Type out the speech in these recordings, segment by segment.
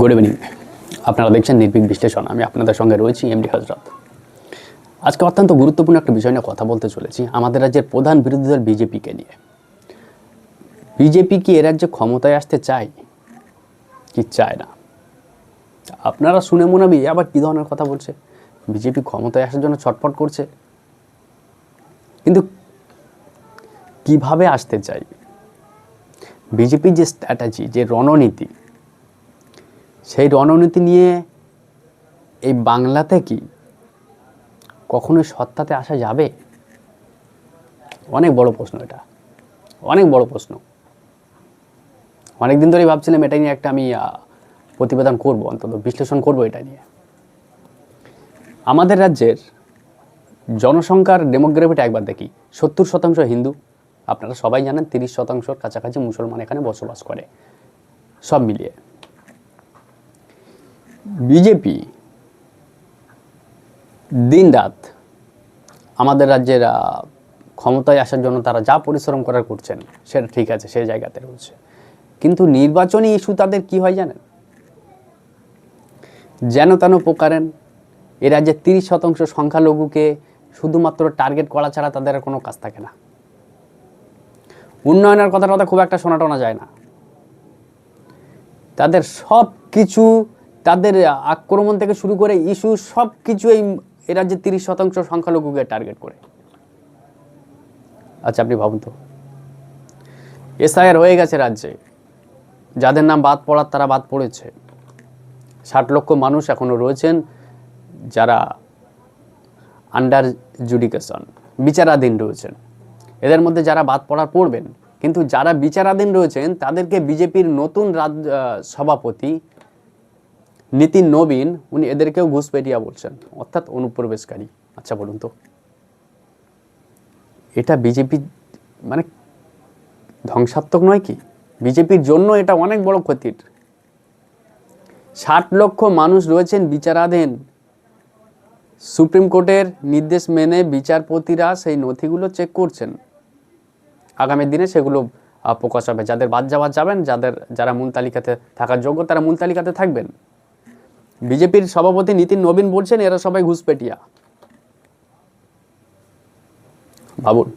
Good evening. আপনারা দেখছেন নির্ভীক বিশ্লেষণ। আমি আপনাদের সঙ্গে রয়েছি এমডি হজরত। আজকে অত্যন্ত গুরুত্বপূর্ণ একটা বিষয় নিয়ে কথা বলতে চলেছি, আমাদের রাজ্যের প্রধান বিরোধী দল বিজেপিকে নিয়ে। বিজেপি কি এ রাজ্যে ক্ষমতায় আসতে চায় কি চায় না? আপনারা শুনে মনে হবে আবার কী ধরনের কথা বলছে, বিজেপি ক্ষমতায় আসার জন্য ছটফট করছে। কিন্তু কিভাবে আসতে চাই? বিজেপির যে স্ট্র্যাটেজি, যে রণনীতি, সেই রণনীতি নিয়ে এই বাংলাতে কি কখনোই সত্তাতে আসা যাবে? অনেক বড় প্রশ্ন, এটা অনেক বড় প্রশ্ন। অনেকদিন ধরেই ভাবছিলাম এটা নিয়ে একটা আমি প্রতিবেদন করব, অন্তত বিশ্লেষণ করব এটা নিয়ে। আমাদের রাজ্যের জনসংখ্যার ডেমোগ্রাফিটা একবার দেখি। 70% হিন্দু, আপনারা সবাই জানেন। 30% কাছাকাছি মুসলমান এখানে বসবাস করে। সব মিলিয়ে বিজেপি দিন রাত আমাদের রাজ্যের ক্ষমতায় আসার জন্য তারা যা পরিশ্রম করার করছেন, সেটা ঠিক আছে, সেই জায়গাতে রয়েছে। কিন্তু নির্বাচনী ইস্যু তাদের কি হয় জানেন? যেন তেন প্রকারেন এ রাজ্যে 30% সংখ্যালঘুকে শুধুমাত্র টার্গেট করা ছাড়া তাদের কোনো কাজ থাকে না। উন্নয়নের কথাটা খুব একটা শোনা যায় না। তাদের সব কিছু, তাদের আক্রমণ থেকে শুরু করে ইস্যু সব কিছু এ রাজ্যে 30% সংখ্যালঘুকে টার্গেট করে। আচ্ছা, আপনি ভাবুন তো, এসআইআর হয়ে গেছে রাজ্যে, যাদের নাম বাদ পড়ার তারা বাদ পড়েছে। 60 লক্ষ মানুষ এখনো রয়েছেন যারা আন্ডার জুডিকেশন, বিচারাধীন রয়েছেন। এদের মধ্যে যারা বাদ পড়ার পড়বেন, কিন্তু যারা বিচারাধীন রয়েছেন তাদেরকে বিজেপির নতুন সভাপতি নীতিন নবীন, উনি এদেরকেও ঘুষপেটিয়া বলছেন, অর্থাৎ অনুপ্রবেশকারী। আচ্ছা বলুন তো, এটা বিজেপি মানে ধ্বংসাত্মক নয় কি? বিজেপির জন্য এটা অনেক বড় ক্ষতির। 60 লক্ষ মানুষ রয়েছেন বিচারাধীন। সুপ্রিম কোর্টের নির্দেশ মেনে বিচারপতিরা সেই নথিগুলো চেক করছেন। আগামী দিনে সেগুলো প্রকাশ হবে। যাদের বাদ যাবেন, যারা মূল তালিকাতে থাকার যোগ্য তারা মূল তালিকাতে থাকবেন। বিজেপির সভাপতি নীতিন নবীন বলছেন এরা সবাই ঘুষপেটিয়া। ভাবুন,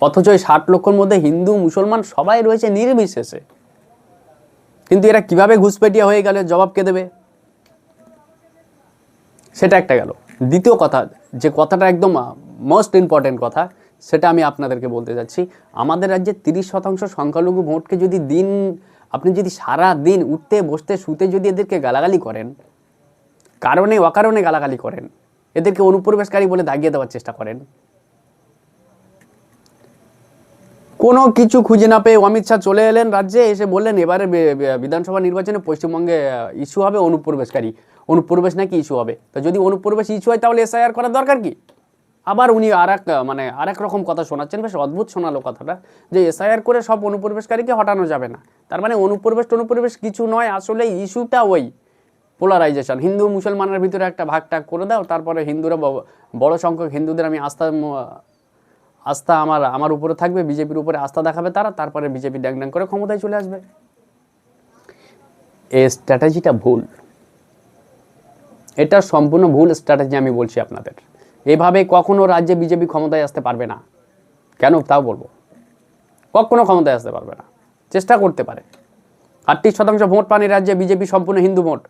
অথচ এই 60 লক্ষর মধ্যে হিন্দু মুসলমান সবাই রয়েছে নির্বিশেষে। কিন্তু এরা কিভাবে ঘুষপেটিয়া হয়ে গেলে জবাব কে দেবে? সেটা একটা গেল। দ্বিতীয় কথা, যে কথাটা একদম মোস্ট ইম্পর্টেন্ট কথা, সেটা আমি আপনাদেরকে বলতে যাচ্ছি। আমাদের রাজ্যে 30% সংখ্যালঘু ভোটকে যদি আপনি যদি সারা দিন উঠতে বসতে শুতে যদি এদেরকে গালাগালি করেন, কারণে অকারণে গালাগালি করেন, এদেরকে অনুপ্রবেশকারী বলে দাগিয়ে দেওয়ার চেষ্টা করেন, কোনো কিছু খুঁজে না পেয়ে অমিত শাহ চলে এলেন রাজ্যে, এসে বললেন এবারে বিধানসভা নির্বাচনে পশ্চিমবঙ্গে ইস্যু হবে অনুপ্রবেশকারী, অনুপ্রবেশ নাকি ইস্যু হবে। তো যদি অনুপ্রবেশ ইস্যু হয় তাহলে এসআইআর করার দরকার কি? আবার উনি আরেক রকম কথা শোনাচ্ছেন। বেশ অদ্ভুত শোনালো কথাটা, যে এসআইআর করে সব অনুপ্রবেশকারীকে হটানো যাবে না। তার মানে অনুপ্রবেশ কিছু নয়, আসলে ইস্যুটা ওই পোলারাইজেশন। হিন্দু মুসলমানের ভিতরে একটা ভাগ টাগ করে দাও, তারপরে হিন্দুরা, বড় সংখ্যক হিন্দুদের আমি আস্থা আমার উপরে থাকবে, বিজেপির উপরে আস্থা দেখাবে তারা, তারপরে বিজেপি ড্যাং ড্যাং করে ক্ষমতায় চলে আসবে। এই স্ট্র্যাটেজিটা ভুল। এটা সম্পূর্ণ ভুল স্ট্র্যাটেজি। আমি বলছি আপনাদের, এভাবে কখনো রাজ্যে বিজেপি ক্ষমতায় আসতে পারবে না। কেন তাও বলবো। কখনো ক্ষমতায় আসতে পারবে না। চেষ্টা করতে পারে। 38% ভোট পান এই রাজ্যে বিজেপি, সম্পূর্ণ হিন্দু ভোট।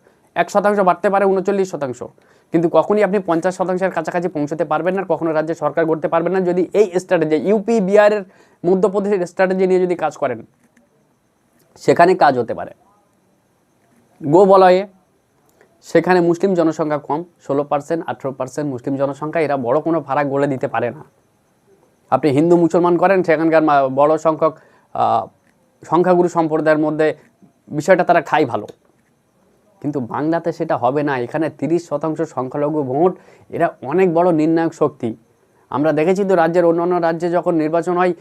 1% বাড়তে পারে 39%, কিন্তু কখনই আপনি 50%-এর কাছাকাছি পৌঁছতে পারবেন না। কখনো রাজ্যে সরকার করতে পারবেন না যদি এই স্ট্র্যাটেজি, ইউপি বিহারের মধ্যপ্রদেশের স্ট্র্যাটেজি নিয়ে যদি কাজ করেন। সেখানে কাজ হতে পারে। গোবলয়ে সেখানে মুসলিম জনসংখ্যা কম, 16%, 18% মুসলিম জনসংখ্যা। এরা বড় কোনো ফারাক গলে দিতে পারে না। আপনি হিন্দু মুসলমান করেন, সেখানকার বড় সংখ্যক সংখ্যাগুরু সম্প্রদায়ের মধ্যে বিষয়টা তারা খায় ভালো। কিন্তু বাংলাতে সেটা হবে না। এখানে 30% সংখ্যালঘু ভোট, এরা অনেক বড় নির্ণায়ক শক্তি। আমরা দেখেছি তো রাজ্যের অন্যান্য রাজ্যে যখন নির্বাচন হয়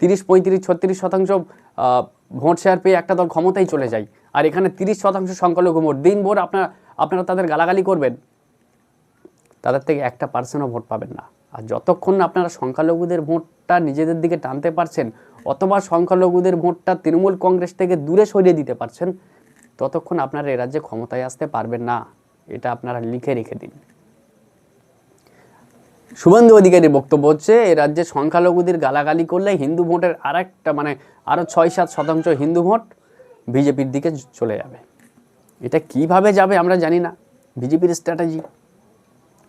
30, 35, 36% ভোট শেয়ার পেয়ে একটা দল ক্ষমতায় চলে যায়। আর এখানে 30% সংখ্যালঘু ভোট, দিনভর আপনারা তাদের গালাগালি করবেন, তাদের থেকে 1% ভোট পাবেন না। আর যতক্ষণ না আপনারা সংখ্যালঘুদের ভোটটা নিজেদের দিকে টানতে পারছেন, অথবা সংখ্যালঘুদের ভোটটা তৃণমূল কংগ্রেস থেকে দূরে সরিয়ে দিতে পারছেন, ততক্ষণ আপনারা এ রাজ্যে ক্ষমতায় আসতে পারবেন না, এটা আপনারা লিখে রেখে দিন। শুভেন্দু অধিকারীর বক্তব্য হচ্ছে এ রাজ্যে সংখ্যালঘুদের গালাগালি করলে হিন্দু ভোটের আরও 6-7% হিন্দু ভোট বিজেপির দিকে চলে যাবে। এটা কিভাবে যাবে আমরা জানি না, বিজেপির স্ট্র্যাটেজি।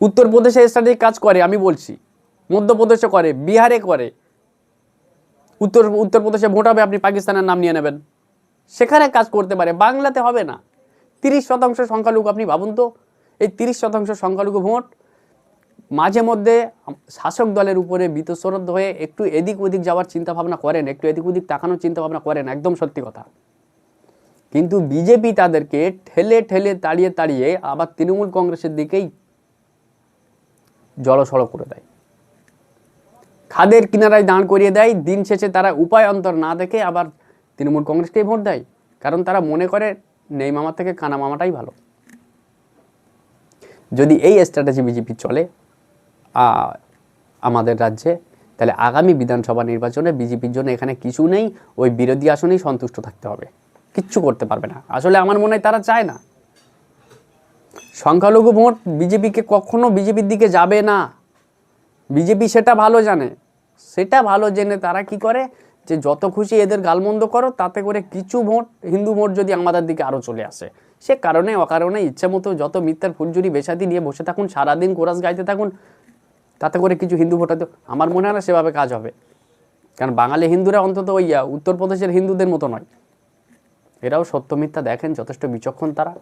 উত্তরপ্রদেশে স্ট্র্যাটেজি কাজ করে, আমি বলছি, মধ্যপ্রদেশে করে, বিহারে করে। উত্তরপ্রদেশে ভোট হবে, আপনি পাকিস্তানের নাম নিয়ে নেবেন, সেখানে কাজ করতে পারে, বাংলাতে হবে না। 30% সংখ্যালঘু, আপনি ভাবুন তো, এই 30% সংখ্যালঘু ভোট মাঝে মধ্যে শাসক দলের উপরে বীতশ্রদ্ধ হয়ে একটু এদিক ওদিক যাওয়ার চিন্তা ভাবনা করেন, একটু এদিক ওদিক তাকানোর চিন্তা ভাবনা করেন, একদম সত্যি কথা। কিন্তু বিজেপি তাদেরকে ঠেলে ঠেলে তাড়িয়ে তাড়িয়ে আবার তৃণমূল কংগ্রেসের দিকেই জড়সড় করে দেয়, খাদের কিনারায় দাঁড় করিয়ে দেয়। দিন শেষে তারা উপায় অন্তর না দেখে আবার তৃণমূল কংগ্রেসকেই ভোট দেয়, কারণ তারা মনে করে নেই মামা থেকে কানা মামাটাই ভালো। যদি এই স্ট্র্যাটেজি বিজেপি চলে আমাদের রাজ্যে, তাহলে আগামী বিধানসভা নির্বাচনে বিজেপির জন্য এখানে কিছু নেই, ওই বিরোধী আসনেই সন্তুষ্ট থাকতে হবে, কিচ্ছু করতে পারবে না। আসলে আমার মনে হয় তারা চায় না সংখ্যালঘু ভোট বিজেপিকে, কখনো বিজেপির দিকে যাবে না। বিজেপি সেটা ভালো জানে, সেটা ভালো জেনে তারা কি করে, যে যত খুশি এদের গালমন্দ করো, তাতে করে কিছু ভোট, হিন্দু ভোট যদি আমাদের দিকে আরও চলে আসে, সে কারণে অকারণে ইচ্ছে মতো যত মিথ্যার ফুলঝুরি বেসাদি নিয়ে বসে থাকুন, সারাদিন কোরাস গাইতে থাকুন, তাতে করে কিছু হিন্দু ভোট হয়তো, আমার মনে হয় না সেভাবে কাজ হবে। কারণ বাঙালি হিন্দুরা অন্তত ওই উত্তরপ্রদেশের হিন্দুদের মতো নয়, এরাও সত্য মিথ্যা দেখেন, যথেষ্ট বিচক্ষণ তারা।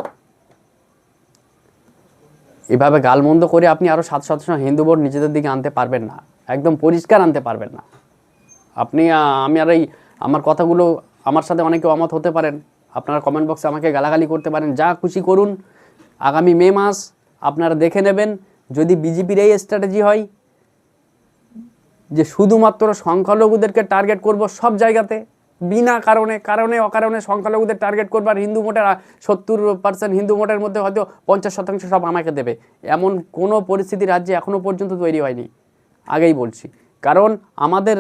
এভাবে গালমন্দ করে আপনি আরও 7% হিন্দু ভোট নিজেদের দিকে আনতে পারবেন না, একদম পরিষ্কার আনতে পারবেন না আপনি। আমার কথাগুলো, আমার সাথে অনেকে অমত হতে পারেন, আপনারা কমেন্ট বক্সে আমাকে গালাগালি করতে পারেন, যা খুশি করুন। আগামী মে মাস আপনারা দেখে নেবেন, যদি বিজেপির এই স্ট্র্যাটেজি হয় যে শুধুমাত্র সংখ্যালঘুদেরকে টার্গেট করব সব জায়গাতে, বিনা কারণে অকারণে সংখ্যালঘুদের টার্গেট করবো, আর হিন্দু ভোটের 70% হিন্দু ভোটের মধ্যে হয়তো 50% সব আমাকে দেবে, এমন কোনো পরিস্থিতি রাজ্যে এখনও পর্যন্ত তৈরি হয়নি, আগেই বলছি। কারণ আমাদের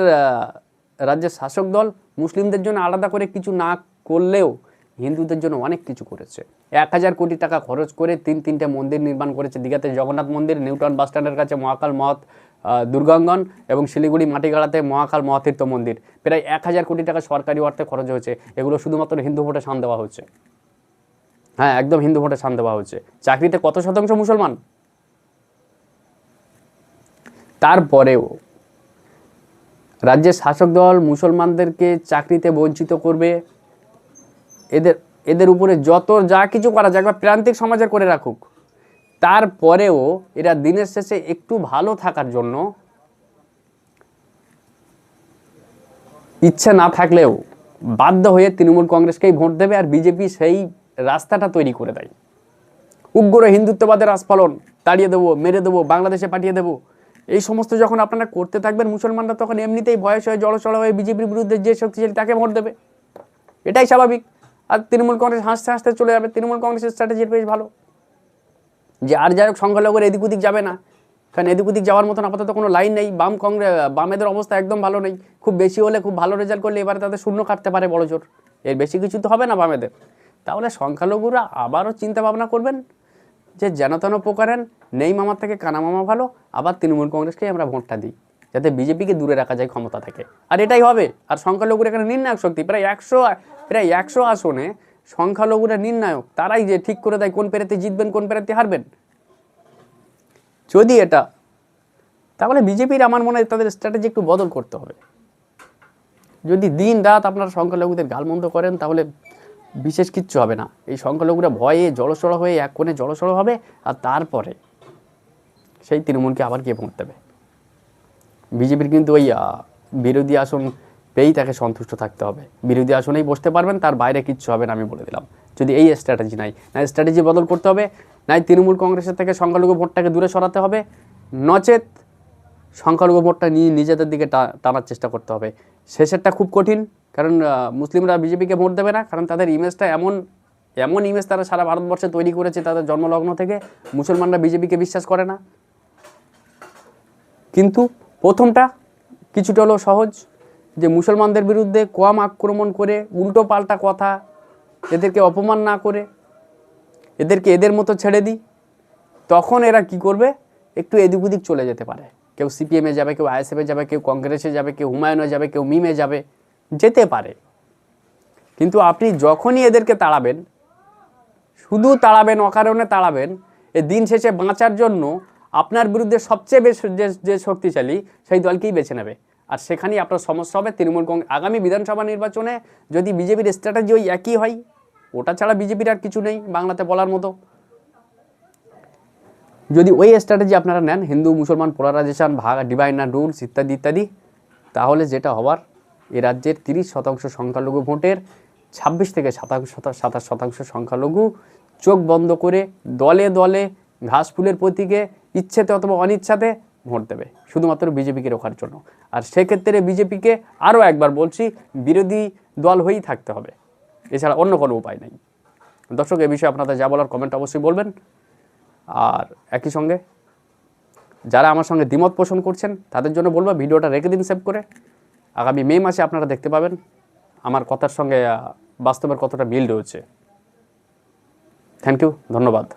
রাজ্যের শাসক দল মুসলিমদের জন্য আলাদা করে কিছু না করলেও হিন্দুদের জন্য অনেক কিছু করেছে। 1000 কোটি টাকা খরচ করে 3টে মন্দির নির্মাণ করেছে। দীঘাতে জগন্নাথ মন্দির, নিউটাউন বাস স্ট্যান্ডের কাছে মহাকাল মহৎ দুর্গাঙ্গন, এবং শিলিগুড়ি মাটিগাড়াতে মহাকাল মহাতীর্থ মন্দির। প্রায় 1000 কোটি টাকা সরকারি অর্থে খরচ হয়েছে। এগুলো শুধুমাত্র হিন্দু ভোটে শান দেওয়া হচ্ছে। হ্যাঁ, একদম হিন্দু ভোটে শান দেওয়া হচ্ছে। চাকরিতে কত শতাংশ মুসলমান? তারপরেও রাজ্যের শাসক দল মুসলমানদেরকে চাকরিতে বঞ্চিত করবে, এদের উপরে যত যা কিছু করা যায়, একবার প্রান্তিক সমাজের করে রাখুক, তারপরেও এরা দিনের শেষে একটু ভালো থাকার জন্য ইচ্ছে না থাকলেও বাধ্য হয়ে তৃণমূল কংগ্রেসকেই ভোট দেবে, আর বিজেপি সেই রাস্তাটা তৈরি করে দেয়। উগ্র হিন্দুত্ববাদের আস্ফালন, তাড়িয়ে দেবো, মেরে দেবো, বাংলাদেশে পাঠিয়ে দেবো, এই সমস্ত যখন আপনারা করতে থাকবেন, মুসলমানরা তখন এমনিতেই ভয়ে হয়ে জড়সড় হয়ে বিজেপির বিরুদ্ধে যে শক্তিশালী তাকে ভোট দেবে, এটাই স্বাভাবিক। আর তৃণমূল কংগ্রেস হাসতে হাসতে চলে যাবে। তৃণমূল কংগ্রেসের স্ট্র্যাটেজি বেশ ভালো, যে আর যাই হোক সংখ্যালঘুর এদিক ওদিক যাবে না, কারণ এদিক ওদিক যাওয়ার মতন আপাতত কোনো লাইন নেই। বামেদের অবস্থা একদম ভালো নেই, খুব বেশি হলে, খুব ভালো রেজাল্ট করলে এবারে তাদের শূন্য কাটতে পারে বড় জোর, এর বেশি কিছু তো হবে না বামেদের। তাহলে সংখ্যালঘুরা আবারও চিন্তা ভাবনা করবেন যে যেন তেন প্রকারেন নেই মামার থেকে কানা মামা ভালো, আবার তৃণমূল কংগ্রেসকেই আমরা ভোটটা দিই, যাতে বিজেপিকে দূরে রাখা যায় ক্ষমতা থেকে। আর এটাই হবে। আর সংখ্যালঘুরা এখানে নির্ণায়ক শক্তি, প্রায় 100 আসনে সংখ্যালঘুরা নির্ণায়ক, তারাই যে ঠিক করে দেয় কোন প্রার্থী জিতবেন, কোন প্রার্থী হারবেন। যদি এটা, তাহলে বিজেপির আমার মনে হয় তাদের স্ট্র্যাটেজি একটু বদল করতে হবে। যদি দিন রাত আপনারা সংখ্যালঘুদের গালমন্দ করেন, তাহলে বিশেষ কিচ্ছু হবে না। এই সংখ্যালঘুরা ভয়ে জড়সড় হয়ে এক কোণে জড়সড় হবে, আর তারপরে সেই তৃণমূলকে আবার গিয়ে ভোট দেবে। বিজেপির কিন্তু ওই বিরোধী আসন পেয়েই তাকে সন্তুষ্ট থাকতে হবে, বিরোধী আসনেই বসতে পারবেন, তার বাইরে কিচ্ছু হবে না, আমি বলে দিলাম। যদি এই স্ট্র্যাটেজি নাই, স্ট্র্যাটেজি বদল করতে হবে, নাই তৃণমূল কংগ্রেসের থেকে সংখ্যালঘু ভোটটাকে দূরে সরাতে হবে, নচেত সংখ্যালঘু ভোটটা নিয়ে নিজেদের দিকে টানার চেষ্টা করতে হবে। শেষেরটা খুব কঠিন, কারণ মুসলিমরা বিজেপিকে ভোট দেবে না, কারণ তাদের ইমেজটা এমন ইমেজ তারা সারা ভারতবর্ষে তৈরি করেছে তাদের জন্মলগ্ন থেকে। মুসলমানরা বিজেপিকে বিশ্বাস করে না। কিন্তু প্রথমটা কিছুটা হলেও সহজ, যে মুসলমানদের বিরুদ্ধে কম আক্রমণ করে উল্টো পাল্টা কথা এদেরকে অপমান না করে, এদেরকে এদের মতো ছেড়ে দিই, তখন এরা কি করবে, একটু এদিক ওদিক চলে যেতে পারে। কেউ সিপিএমে যাবে, কেউ আইএসএফে যাবে, কেউ কংগ্রেসে যাবে, কেউ হুমায়ুনে যাবে, কেউ মিমে যাবে, যেতে পারে। কিন্তু আপনি যখনই এদেরকে তাড়াবেন, শুধু তাড়াবেন, অকারণে তাড়াবেন, এ দিন শেষে বাঁচার জন্য আপনার বিরুদ্ধে সবচেয়ে বেশি যে শক্তিশালী সেই দলকেই বেছে নেবে। আর সেখানেই আপনার সমস্যা হবে। তৃণমূল কংগ্রেস আগামী বিধানসভা নির্বাচনে যদি বিজেপির স্ট্র্যাটেজি ওই একই হয়, ওটা ছাড়া বিজেপির আর কিছু নেই বাংলাতে বলার মতো। যদি ওই স্ট্র্যাটেজি আপনারা নেন, হিন্দু মুসলমান পোলারাইজেশন, ভাগ ডিভাইড অ্যান্ড রুলস ইত্যাদি ইত্যাদি, তাহলে যেটা হওয়ার, এ রাজ্যের 30% সংখ্যালঘু ভোটের 26 থেকে 27% সংখ্যালঘু চোখ বন্ধ করে দলে দলে ঘাস ফুলের প্রতীকে ইচ্ছেতে অথবা অনিচ্ছাতে ভোট দেবে, শুধুমাত্র বিজেপিকে রোখার জন্য। আর সেক্ষেত্রে বিজেপিকে আরও একবার বলছি, বিরোধী দল হয়েই থাকতে হবে, এছাড়া অন্য কোনো উপায় নেই। দর্শক, এ বিষয়ে আপনাদের যা বলার কমেন্ট অবশ্যই বলবেন। আর একই সঙ্গে যারা আমার সঙ্গে দ্বিমত পোষণ করছেন তাদের জন্য বলবো, ভিডিওটা রেখে দিন সেভ করে। আগামী মে মাসে আপনারা দেখতে পাবেন আমার কথার সঙ্গে বাস্তবের কতটা মিল রয়েছে। থ্যাংক ইউ, ধন্যবাদ।